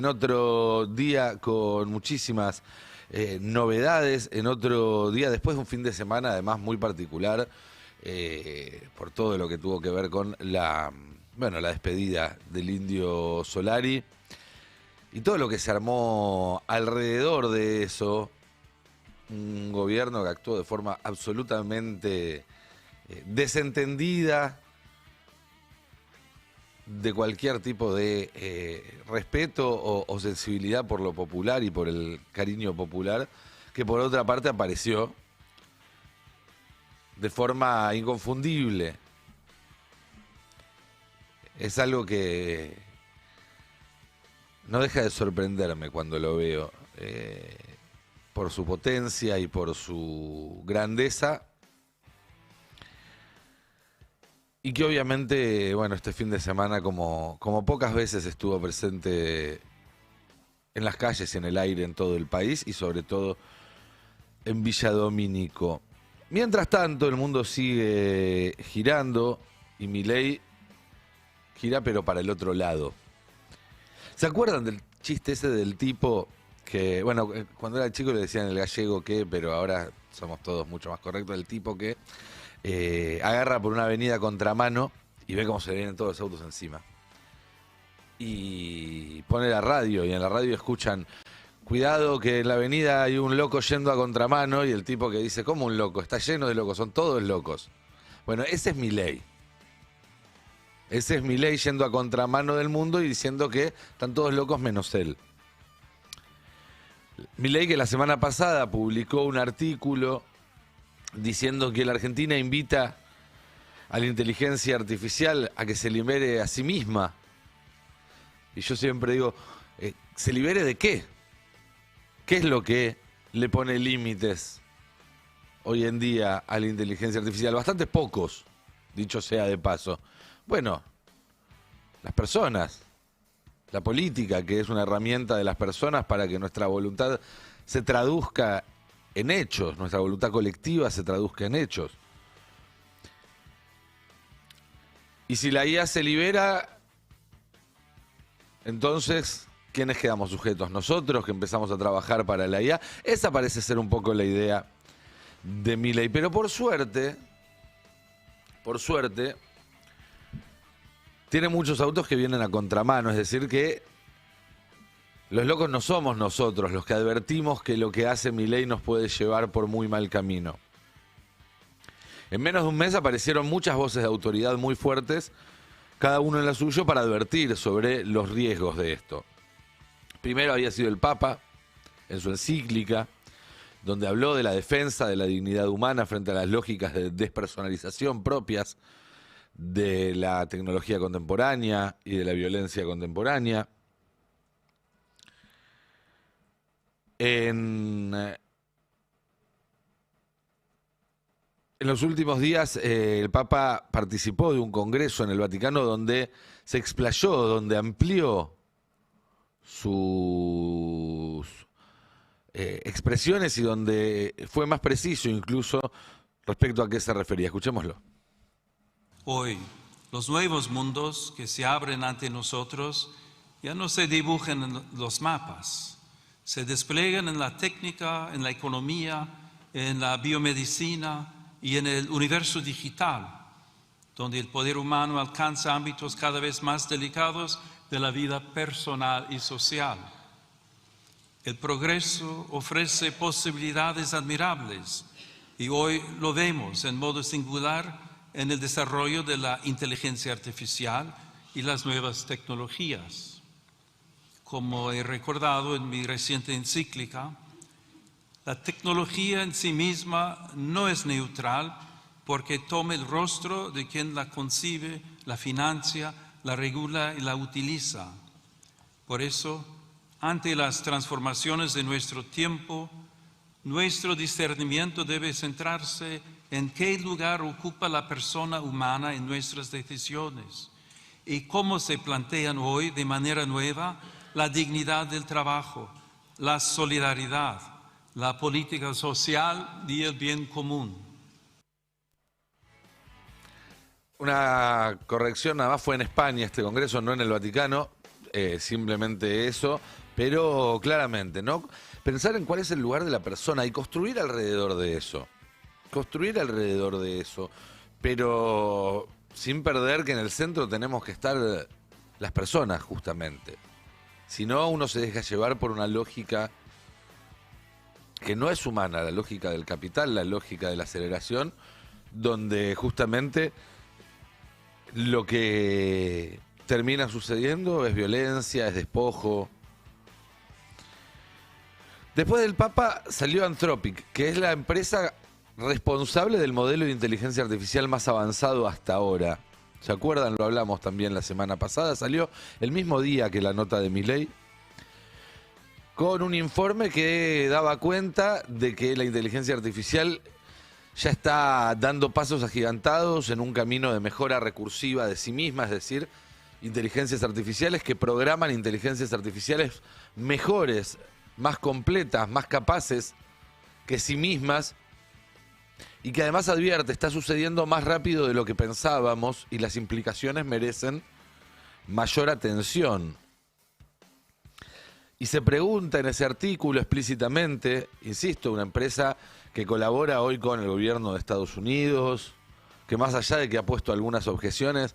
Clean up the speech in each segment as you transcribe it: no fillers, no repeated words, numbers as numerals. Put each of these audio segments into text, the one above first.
En otro día con muchísimas novedades, en otro día después de un fin de semana además muy particular por todo lo que tuvo que ver con la despedida del Indio Solari y todo lo que se armó alrededor de eso. Un gobierno que actuó de forma absolutamente desentendida de cualquier tipo de respeto o sensibilidad por lo popular y por el cariño popular, que por otra parte apareció de forma inconfundible. Es algo que no deja de sorprenderme cuando lo veo, por su potencia y por su grandeza. Y que obviamente, bueno, este fin de semana, como pocas veces estuvo presente en las calles y en el aire en todo el país y sobre todo en Villa Domínico. Mientras tanto, el mundo sigue girando y Milei gira pero para el otro lado. ¿Se acuerdan del chiste ese del tipo que, bueno, cuando era chico le decían el gallego que, pero ahora somos todos mucho más correctos, el tipo que agarra por una avenida contramano y ve cómo se le vienen todos los autos encima? Y pone la radio y en la radio escuchan: cuidado que en la avenida hay un loco yendo a contramano, y el tipo que dice: ¿cómo un loco? Está lleno de locos, son todos locos. Bueno, ese es Milei. Ese es Milei yendo a contramano del mundo y diciendo que están todos locos menos él. Milei, que la semana pasada publicó un artículo diciendo que la Argentina invita a la inteligencia artificial a que se libere a sí misma. Y yo siempre digo, ¿se libere de qué? ¿Qué es lo que le pone límites hoy en día a la inteligencia artificial? Bastante pocos, dicho sea de paso. Bueno, las personas, la política, que es una herramienta de las personas para que nuestra voluntad se traduzca en hechos, nuestra voluntad colectiva se traduzca en hechos. Y si la IA se libera, entonces, ¿quiénes quedamos sujetos? Nosotros, que empezamos a trabajar para la IA. Esa parece ser un poco la idea de Milei. Pero por suerte, tiene muchos autos que vienen a contramano. Es decir, que los locos no somos nosotros los que advertimos que lo que hace Milei nos puede llevar por muy mal camino. En menos de un mes aparecieron muchas voces de autoridad muy fuertes, cada uno en la suya, para advertir sobre los riesgos de esto. Primero había sido el Papa, en su encíclica, donde habló de la defensa de la dignidad humana frente a las lógicas de despersonalización propias de la tecnología contemporánea y de la violencia contemporánea. En los últimos días el Papa participó de un congreso en el Vaticano donde se explayó, donde amplió sus expresiones y donde fue más preciso incluso respecto a qué se refería. Escuchémoslo. Hoy, los nuevos mundos que se abren ante nosotros ya no se dibujan en los mapas, se despliegan en la técnica, en la economía, en la biomedicina y en el universo digital, donde el poder humano alcanza ámbitos cada vez más delicados de la vida personal y social. El progreso ofrece posibilidades admirables y hoy lo vemos en modo singular en el desarrollo de la inteligencia artificial y las nuevas tecnologías. Como he recordado en mi reciente encíclica, la tecnología en sí misma no es neutral porque toma el rostro de quien la concibe, la financia, la regula y la utiliza. Por eso, ante las transformaciones de nuestro tiempo, nuestro discernimiento debe centrarse en qué lugar ocupa la persona humana en nuestras decisiones y cómo se plantean hoy de manera nueva la dignidad del trabajo, la solidaridad, la política social y el bien común. Una corrección, nada más fue en España este congreso, no en el Vaticano. simplemente eso, pero claramente, ¿no? Pensar en cuál es el lugar de la persona y construir alrededor de eso. Construir alrededor de eso, pero sin perder que en el centro tenemos que estar las personas, justamente. Si no, uno se deja llevar por una lógica que no es humana, la lógica del capital, la lógica de la aceleración, donde justamente lo que termina sucediendo es violencia, es despojo. Después del Papa salió Anthropic, que es la empresa responsable del modelo de inteligencia artificial más avanzado hasta ahora. ¿Se acuerdan? Lo hablamos también la semana pasada. Salió el mismo día que la nota de Milei, con un informe que daba cuenta de que la inteligencia artificial ya está dando pasos agigantados en un camino de mejora recursiva de sí misma, es decir, inteligencias artificiales que programan inteligencias artificiales mejores, más completas, más capaces que sí mismas, y que además advierte, está sucediendo más rápido de lo que pensábamos y las implicaciones merecen mayor atención. Y se pregunta en ese artículo explícitamente, insisto, una empresa que colabora hoy con el gobierno de Estados Unidos, que más allá de que ha puesto algunas objeciones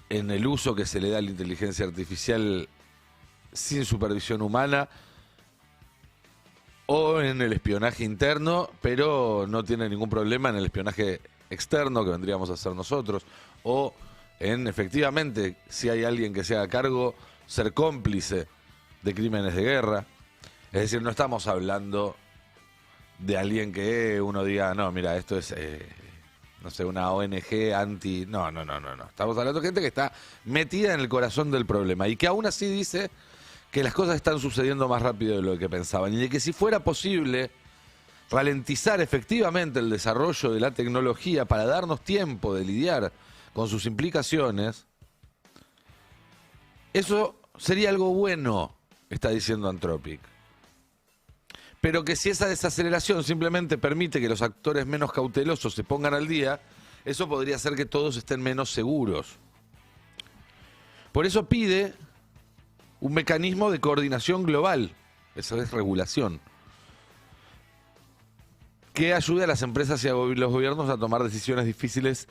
en el uso que se le da a la inteligencia artificial sin supervisión humana o en el espionaje interno, pero no tiene ningún problema en el espionaje externo que vendríamos a hacer nosotros, o en, efectivamente, si hay alguien que se haga cargo, ser cómplice de crímenes de guerra. Es decir, no estamos hablando de alguien que uno diga, no, mira, esto es, no sé, una ONG anti... No. Estamos hablando de gente que está metida en el corazón del problema y que aún así dice que las cosas están sucediendo más rápido de lo que pensaban y de que si fuera posible ralentizar efectivamente el desarrollo de la tecnología para darnos tiempo de lidiar con sus implicaciones, eso sería algo bueno, está diciendo Anthropic. Pero que si esa desaceleración simplemente permite que los actores menos cautelosos se pongan al día, eso podría hacer que todos estén menos seguros. Por eso pide un mecanismo de coordinación global, eso es regulación, que ayude a las empresas y a los gobiernos a tomar decisiones difíciles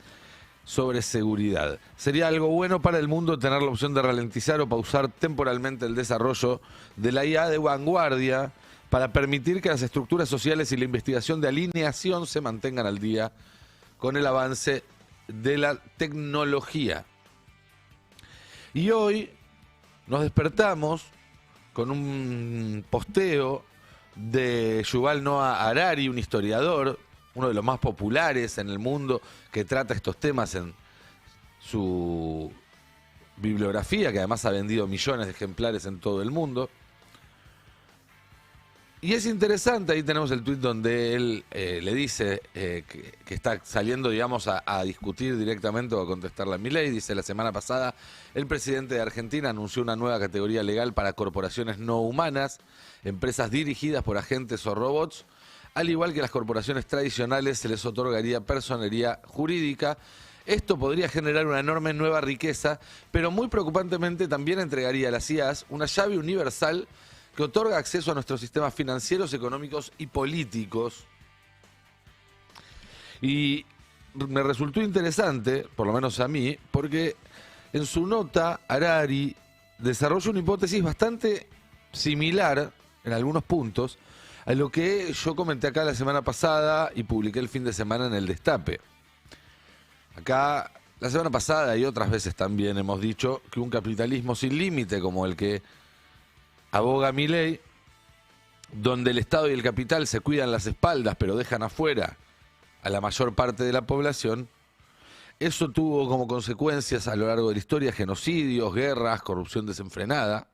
sobre seguridad. Sería algo bueno para el mundo tener la opción de ralentizar o pausar temporalmente el desarrollo de la IA de vanguardia para permitir que las estructuras sociales y la investigación de alineación se mantengan al día con el avance de la tecnología. Y hoy nos despertamos con un posteo de Yuval Noah Harari, un historiador, uno de los más populares en el mundo, que trata estos temas en su bibliografía, que además ha vendido millones de ejemplares en todo el mundo. Y es interesante, ahí tenemos el tuit donde él le dice que está saliendo, digamos, a discutir directamente o a contestarle a Milei. Dice, la semana pasada el presidente de Argentina anunció una nueva categoría legal para corporaciones no humanas, empresas dirigidas por agentes o robots. Al igual que las corporaciones tradicionales, se les otorgaría personería jurídica. Esto podría generar una enorme nueva riqueza, pero muy preocupantemente también entregaría a las IAs una llave universal que otorga acceso a nuestros sistemas financieros, económicos y políticos. Y me resultó interesante, por lo menos a mí, porque en su nota Harari desarrolla una hipótesis bastante similar en algunos puntos a lo que yo comenté acá la semana pasada y publiqué el fin de semana en El Destape. Acá, la semana pasada y otras veces también hemos dicho que un capitalismo sin límite como el que aboga Milei, donde el Estado y el capital se cuidan las espaldas pero dejan afuera a la mayor parte de la población, eso tuvo como consecuencias a lo largo de la historia genocidios, guerras, corrupción desenfrenada,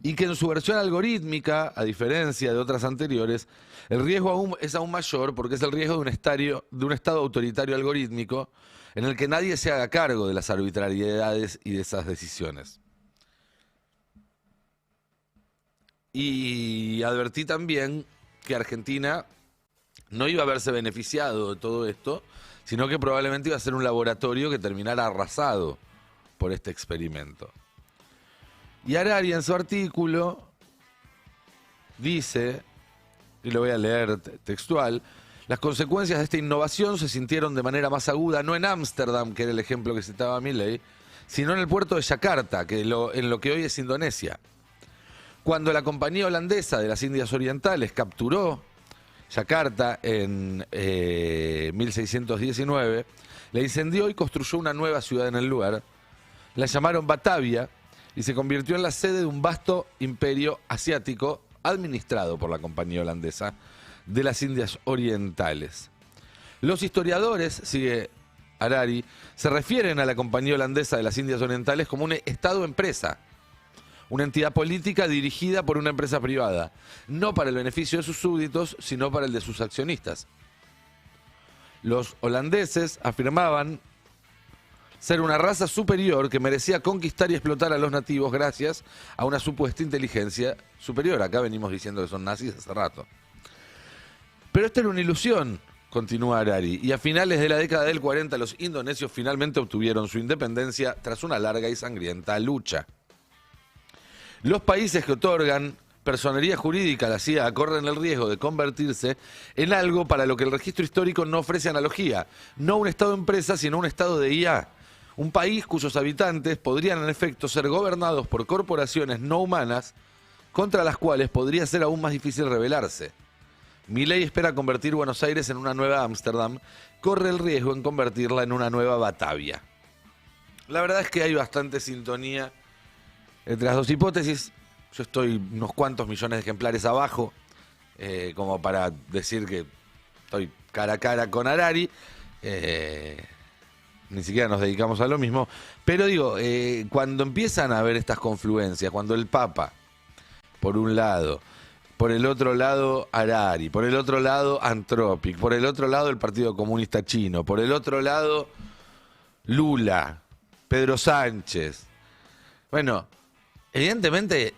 y que en su versión algorítmica, a diferencia de otras anteriores, el riesgo es aún mayor porque es el riesgo de un Estado autoritario algorítmico en el que nadie se haga cargo de las arbitrariedades y de esas decisiones. Y advertí también que Argentina no iba a verse beneficiado de todo esto, sino que probablemente iba a ser un laboratorio que terminara arrasado por este experimento. Y Harari en su artículo dice, y lo voy a leer textual, las consecuencias de esta innovación se sintieron de manera más aguda, no en Ámsterdam, que era el ejemplo que citaba Milei, sino en el puerto de Yakarta, en lo que hoy es Indonesia. Cuando la compañía holandesa de las Indias Orientales capturó Yakarta en 1619, la incendió y construyó una nueva ciudad en el lugar. La llamaron Batavia y se convirtió en la sede de un vasto imperio asiático administrado por la compañía holandesa de las Indias Orientales. Los historiadores, sigue Harari, se refieren a la compañía holandesa de las Indias Orientales como un Estado-empresa, una entidad política dirigida por una empresa privada, no para el beneficio de sus súbditos, sino para el de sus accionistas. Los holandeses afirmaban ser una raza superior que merecía conquistar y explotar a los nativos gracias a una supuesta inteligencia superior. Acá venimos diciendo que son nazis hace rato. Pero esta era una ilusión, continúa Harari, y a finales de la década del 40 los indonesios finalmente obtuvieron su independencia tras una larga y sangrienta lucha. Los países que otorgan personería jurídica a la CIA corren el riesgo de convertirse en algo para lo que el registro histórico no ofrece analogía, no un Estado-empresa, sino un Estado de IA. Un país cuyos habitantes podrían en efecto ser gobernados por corporaciones no humanas contra las cuales podría ser aún más difícil rebelarse. Milei espera convertir Buenos Aires en una nueva Ámsterdam, corre el riesgo en convertirla en una nueva Batavia. La verdad es que hay bastante sintonía entre las dos hipótesis. Yo estoy unos cuantos millones de ejemplares abajo, como para decir que estoy cara a cara con Harari. Ni siquiera nos dedicamos a lo mismo. Pero digo, cuando empiezan a haber estas confluencias, cuando el Papa, por un lado, por el otro lado Harari, por el otro lado Anthropic, por el otro lado el Partido Comunista Chino, por el otro lado Lula, Pedro Sánchez. Bueno, evidentemente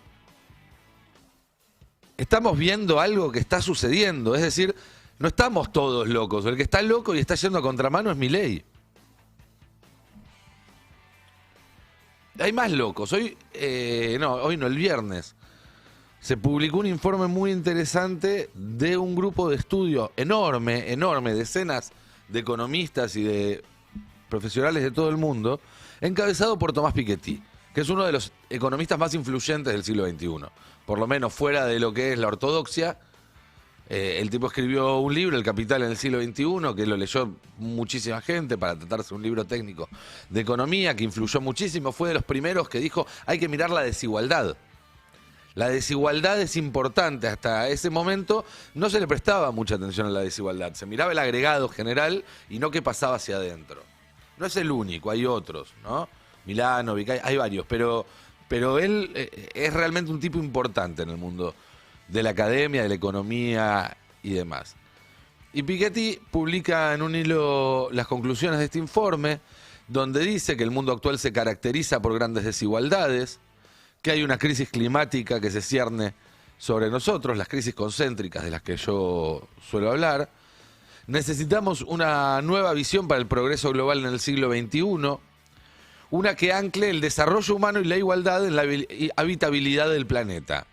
estamos viendo algo que está sucediendo. Es decir, no estamos todos locos. El que está loco y está yendo a contramano es Milei. Hay más locos. Hoy no, el viernes se publicó un informe muy interesante de un grupo de estudio enorme, decenas de economistas y de profesionales de todo el mundo, encabezado por Tomás Piketty, que es uno de los economistas más influyentes del siglo XXI, por lo menos fuera de lo que es la ortodoxia. El tipo escribió un libro, El Capital en el siglo XXI, que lo leyó muchísima gente para tratarse de un libro técnico de economía, que influyó muchísimo. Fue de los primeros que dijo, hay que mirar la desigualdad. La desigualdad es importante. Hasta ese momento no se le prestaba mucha atención a la desigualdad. Se miraba el agregado general y no qué pasaba hacia adentro. No es el único, hay otros, ¿no? Milano, Vicay, hay varios, pero él es realmente un tipo importante en el mundo de la academia, de la economía y demás. Y Piketty publica en un hilo las conclusiones de este informe, donde dice que el mundo actual se caracteriza por grandes desigualdades, que hay una crisis climática que se cierne sobre nosotros, las crisis concéntricas de las que yo suelo hablar. Necesitamos una nueva visión para el progreso global en el siglo XXI, una que ancle el desarrollo humano y la igualdad en la habitabilidad del planeta.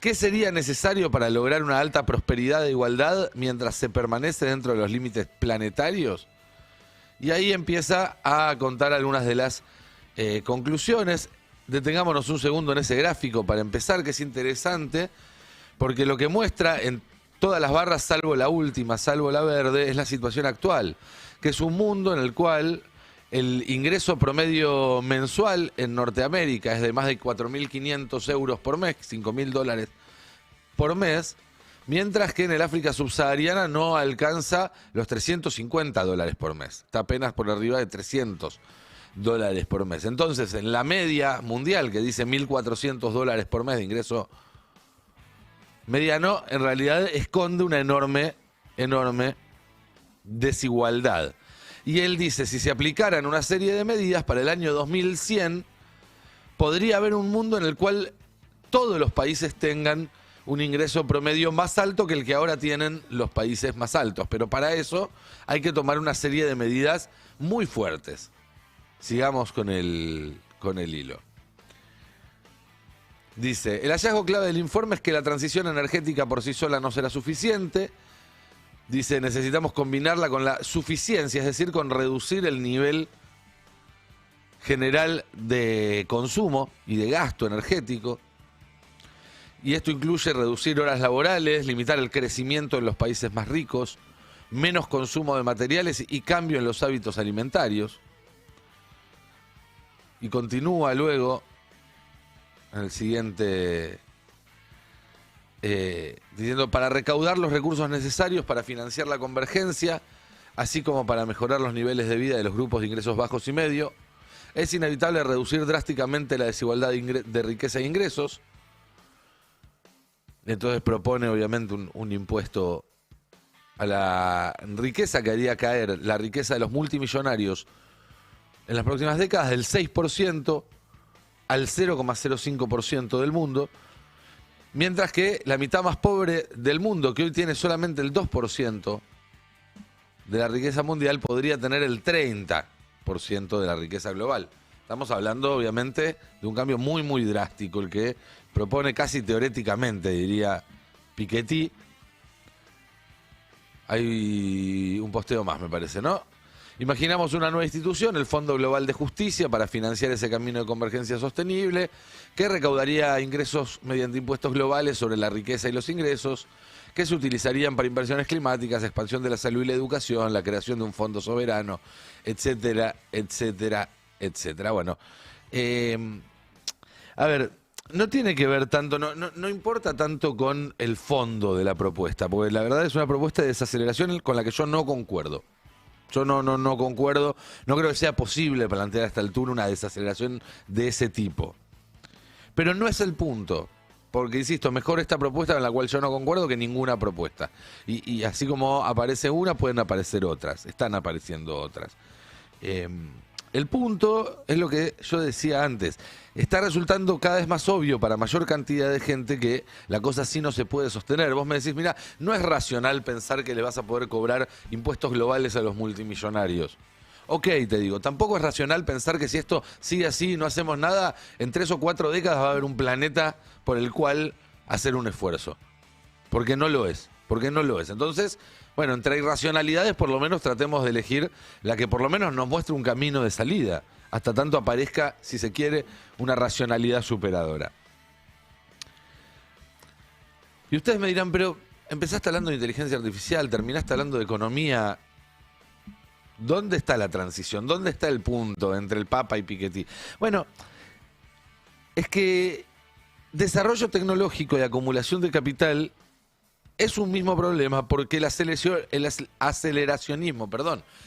¿Qué sería necesario para lograr una alta prosperidad e igualdad mientras se permanece dentro de los límites planetarios? Y ahí empieza a contar algunas de las conclusiones. Detengámonos un segundo en ese gráfico para empezar, que es interesante, porque lo que muestra en todas las barras, salvo la última, salvo la verde, es la situación actual, que es un mundo en el cual el ingreso promedio mensual en Norteamérica es de más de 4.500 euros por mes, $5.000 por mes, mientras que en el África subsahariana no alcanza los $350 por mes. Está apenas por arriba de $300 por mes. Entonces, en la media mundial, que dice $1.400 por mes de ingreso mediano, en realidad esconde una enorme desigualdad. Y él dice, si se aplicaran una serie de medidas para el año 2100, podría haber un mundo en el cual todos los países tengan un ingreso promedio más alto que el que ahora tienen los países más altos. Pero para eso hay que tomar una serie de medidas muy fuertes. Sigamos con el hilo. Dice, el hallazgo clave del informe es que la transición energética por sí sola no será suficiente. Dice, necesitamos combinarla con la suficiencia, es decir, con reducir el nivel general de consumo y de gasto energético. Y esto incluye reducir horas laborales, limitar el crecimiento en los países más ricos, menos consumo de materiales y cambio en los hábitos alimentarios. Y continúa luego en el siguiente diciendo, para recaudar los recursos necesarios para financiar la convergencia, así como para mejorar los niveles de vida de los grupos de ingresos bajos y medio, es inevitable reducir drásticamente la desigualdad de riqueza e ingresos. Entonces propone obviamente un impuesto a la riqueza que haría caer la riqueza de los multimillonarios en las próximas décadas del 6% al 0,05% del mundo, mientras que la mitad más pobre del mundo, que hoy tiene solamente el 2% de la riqueza mundial, podría tener el 30% de la riqueza global. Estamos hablando, obviamente, de un cambio muy, muy drástico, el que propone casi teoréticamente, diría Piketty. Hay un posteo más, me parece, ¿no? Imaginamos una nueva institución, el Fondo Global de Justicia, para financiar ese camino de convergencia sostenible, que recaudaría ingresos mediante impuestos globales sobre la riqueza y los ingresos, que se utilizarían para inversiones climáticas, expansión de la salud y la educación, la creación de un fondo soberano, etcétera, etcétera, etcétera. Bueno, a ver, no tiene que ver tanto, no importa tanto con el fondo de la propuesta, porque la verdad es una propuesta de desaceleración con la que yo no concuerdo. Yo no concuerdo, no creo que sea posible plantear a esta altura una desaceleración de ese tipo. Pero no es el punto, porque insisto, mejor esta propuesta en la cual yo no concuerdo que ninguna propuesta. Y así como aparece una, pueden aparecer otras, están apareciendo otras. El punto es lo que yo decía antes. Está resultando cada vez más obvio para mayor cantidad de gente que la cosa así no se puede sostener. Vos me decís, mira, no es racional pensar que le vas a poder cobrar impuestos globales a los multimillonarios. Ok, te digo, tampoco es racional pensar que si esto sigue así y no hacemos nada, en 3 o 4 décadas va a haber un planeta por el cual hacer un esfuerzo. Porque no lo es. Entonces, bueno, entre irracionalidades por lo menos tratemos de elegir la que por lo menos nos muestre un camino de salida, hasta tanto aparezca, si se quiere, una racionalidad superadora. Y ustedes me dirán, pero empezaste hablando de inteligencia artificial, terminaste hablando de economía. ¿Dónde está la transición? ¿Dónde está el punto entre el Papa y Piketty? Bueno, es que desarrollo tecnológico y acumulación de capital es un mismo problema, porque el aceleracionismo,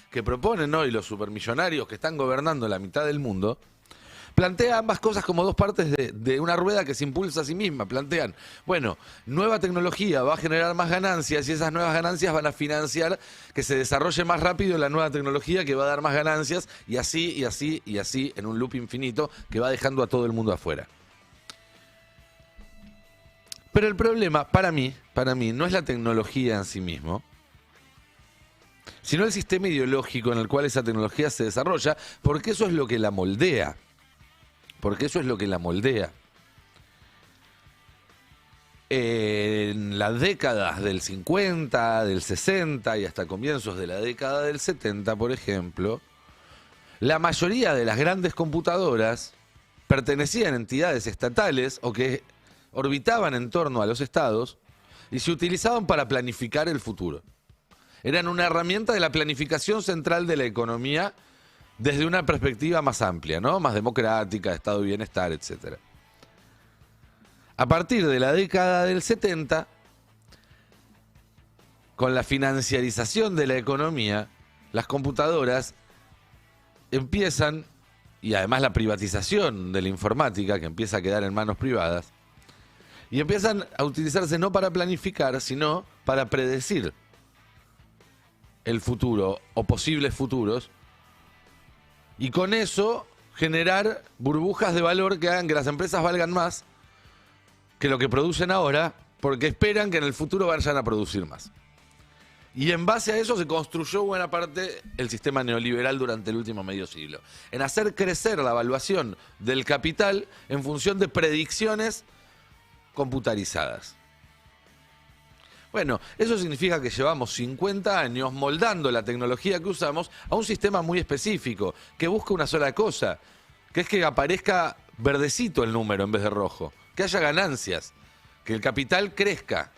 que proponen hoy los supermillonarios que están gobernando la mitad del mundo, plantea ambas cosas como dos partes de una rueda que se impulsa a sí misma. Plantean, bueno, nueva tecnología va a generar más ganancias y esas nuevas ganancias van a financiar que se desarrolle más rápido la nueva tecnología que va a dar más ganancias y así, y así, y así, en un loop infinito que va dejando a todo el mundo afuera. Pero el problema, para mí, no es la tecnología en sí mismo, sino el sistema ideológico en el cual esa tecnología se desarrolla, porque eso es lo que la moldea. En las décadas del 50, del 60 y hasta comienzos de la década del 70, por ejemplo, la mayoría de las grandes computadoras pertenecían a entidades estatales o que orbitaban en torno a los estados y se utilizaban para planificar el futuro. Eran una herramienta de la planificación central de la economía desde una perspectiva más amplia, ¿no? Más democrática, estado de bienestar, etc. A partir de la década del 70, con la financiarización de la economía, las computadoras empiezan, y además la privatización de la informática, que empieza a quedar en manos privadas, y empiezan a utilizarse no para planificar, sino para predecir el futuro o posibles futuros, y con eso generar burbujas de valor que hagan que las empresas valgan más que lo que producen ahora, porque esperan que en el futuro vayan a producir más. Y en base a eso se construyó buena parte el sistema neoliberal durante el último medio siglo, en hacer crecer la evaluación del capital en función de predicciones computarizadas. Bueno, eso significa que llevamos 50 años moldando la tecnología que usamos a un sistema muy específico, que busca una sola cosa, que es que aparezca verdecito el número en vez de rojo, que haya ganancias, que el capital crezca,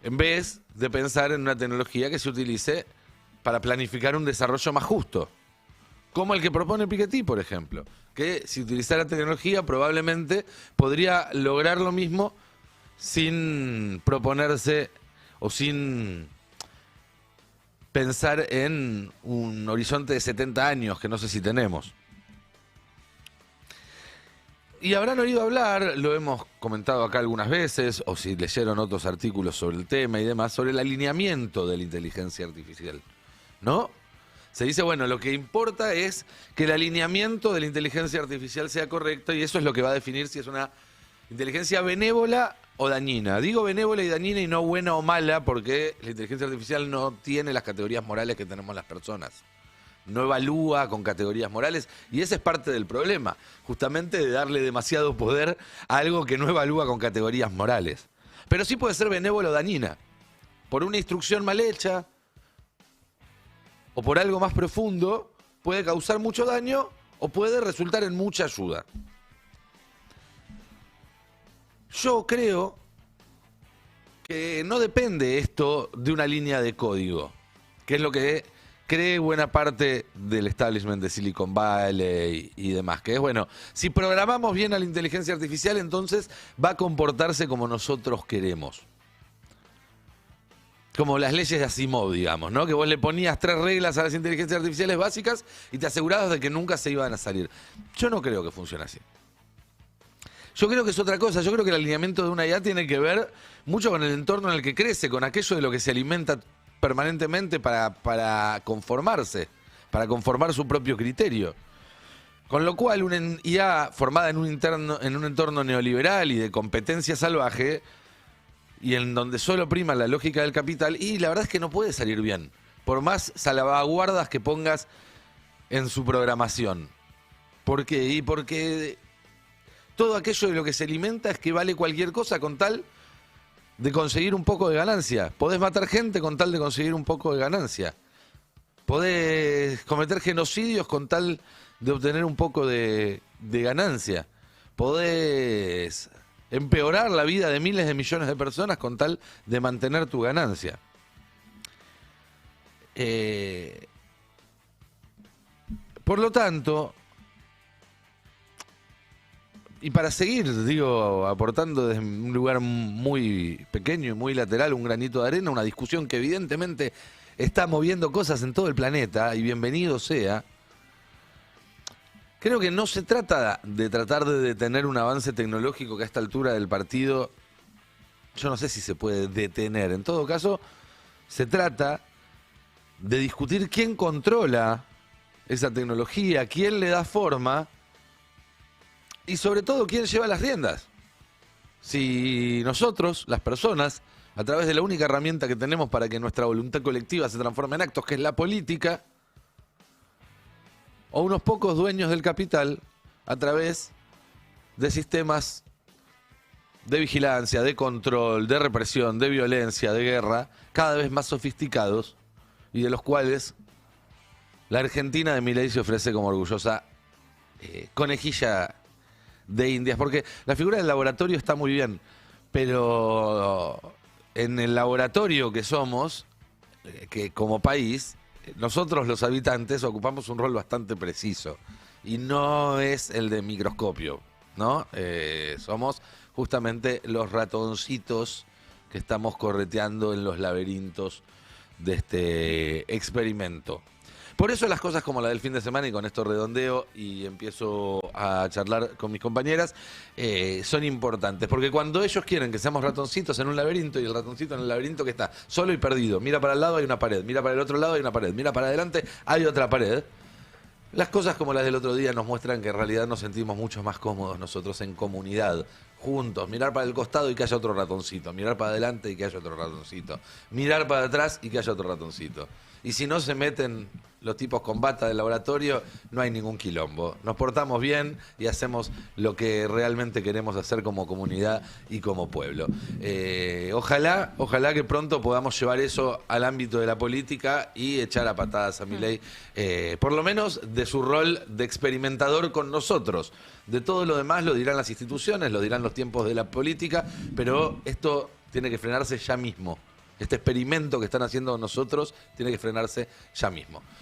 en vez de pensar en una tecnología que se utilice para planificar un desarrollo más justo, como el que propone Piketty, por ejemplo, que si utilizara tecnología probablemente podría lograr lo mismo sin proponerse o sin pensar en un horizonte de 70 años, que no sé si tenemos. Y habrán oído hablar, lo hemos comentado acá algunas veces, o si leyeron otros artículos sobre el tema y demás, sobre el alineamiento de la inteligencia artificial, ¿no? Se dice, bueno, lo que importa es que el alineamiento de la inteligencia artificial sea correcto y eso es lo que va a definir si es una inteligencia benévola o dañina. Digo benévola y dañina y no buena o mala porque la inteligencia artificial no tiene las categorías morales que tenemos las personas. No evalúa con categorías morales y ese es parte del problema, justamente de darle demasiado poder a algo que no evalúa con categorías morales. Pero sí puede ser benévola o dañina, por una instrucción mal hecha o por algo más profundo, puede causar mucho daño o puede resultar en mucha ayuda. Yo creo que no depende esto de una línea de código, que es lo que cree buena parte del establishment de Silicon Valley y demás, que es, bueno, si programamos bien a la inteligencia artificial, entonces va a comportarse como nosotros queremos. Como las leyes de Asimov, digamos, ¿no? Que vos le ponías 3 reglas a las inteligencias artificiales básicas y te asegurabas de que nunca se iban a salir. Yo no creo que funcione así. Yo creo que es otra cosa. Yo creo que el alineamiento de una IA tiene que ver mucho con el entorno en el que crece, con aquello de lo que se alimenta permanentemente para conformarse, para conformar su propio criterio. Con lo cual, una IA formada en un entorno neoliberal y de competencia salvaje, y en donde solo prima la lógica del capital, y la verdad es que no puede salir bien, por más salvaguardas que pongas en su programación. ¿Por qué? Y porque todo aquello de lo que se alimenta es que vale cualquier cosa con tal de conseguir un poco de ganancia. Podés matar gente con tal de conseguir un poco de ganancia. Podés cometer genocidios con tal de obtener un poco de ganancia. Podés empeorar la vida de miles de millones de personas con tal de mantener tu ganancia. Por lo tanto, y para seguir, digo, aportando desde un lugar muy pequeño y muy lateral, un granito de arena, una discusión que evidentemente está moviendo cosas en todo el planeta, y bienvenido sea. Creo que no se trata de tratar de detener un avance tecnológico que a esta altura del partido, yo no sé si se puede detener. En todo caso, se trata de discutir quién controla esa tecnología, quién le da forma y sobre todo quién lleva las riendas. Si nosotros, las personas, a través de la única herramienta que tenemos para que nuestra voluntad colectiva se transforme en actos, que es la política, o unos pocos dueños del capital a través de sistemas de vigilancia, de control, de represión, de violencia, de guerra, cada vez más sofisticados y de los cuales la Argentina de Milei se ofrece como orgullosa conejilla de Indias. Porque la figura del laboratorio está muy bien, pero en el laboratorio que somos, que como país, nosotros los habitantes ocupamos un rol bastante preciso y no es el de microscopio, ¿no? Somos justamente los ratoncitos que estamos correteando en los laberintos de este experimento. Por eso las cosas como la del fin de semana, y con esto redondeo y empiezo a charlar con mis compañeras, son importantes. Porque cuando ellos quieren que seamos ratoncitos en un laberinto, y el ratoncito en el laberinto que está solo y perdido, mira para el lado hay una pared, mira para el otro lado hay una pared, mira para adelante hay otra pared, las cosas como las del otro día nos muestran que en realidad nos sentimos mucho más cómodos nosotros en comunidad, juntos, mirar para el costado y que haya otro ratoncito, mirar para adelante y que haya otro ratoncito, mirar para atrás y que haya otro ratoncito. Y si no se meten los tipos con bata del laboratorio, no hay ningún quilombo. Nos portamos bien y hacemos lo que realmente queremos hacer como comunidad y como pueblo. Ojalá que pronto podamos llevar eso al ámbito de la política y echar a patadas a Milei, por lo menos de su rol de experimentador con nosotros. De todo lo demás lo dirán las instituciones, lo dirán los tiempos de la política, pero esto tiene que frenarse ya mismo. Este experimento que están haciendo nosotros tiene que frenarse ya mismo.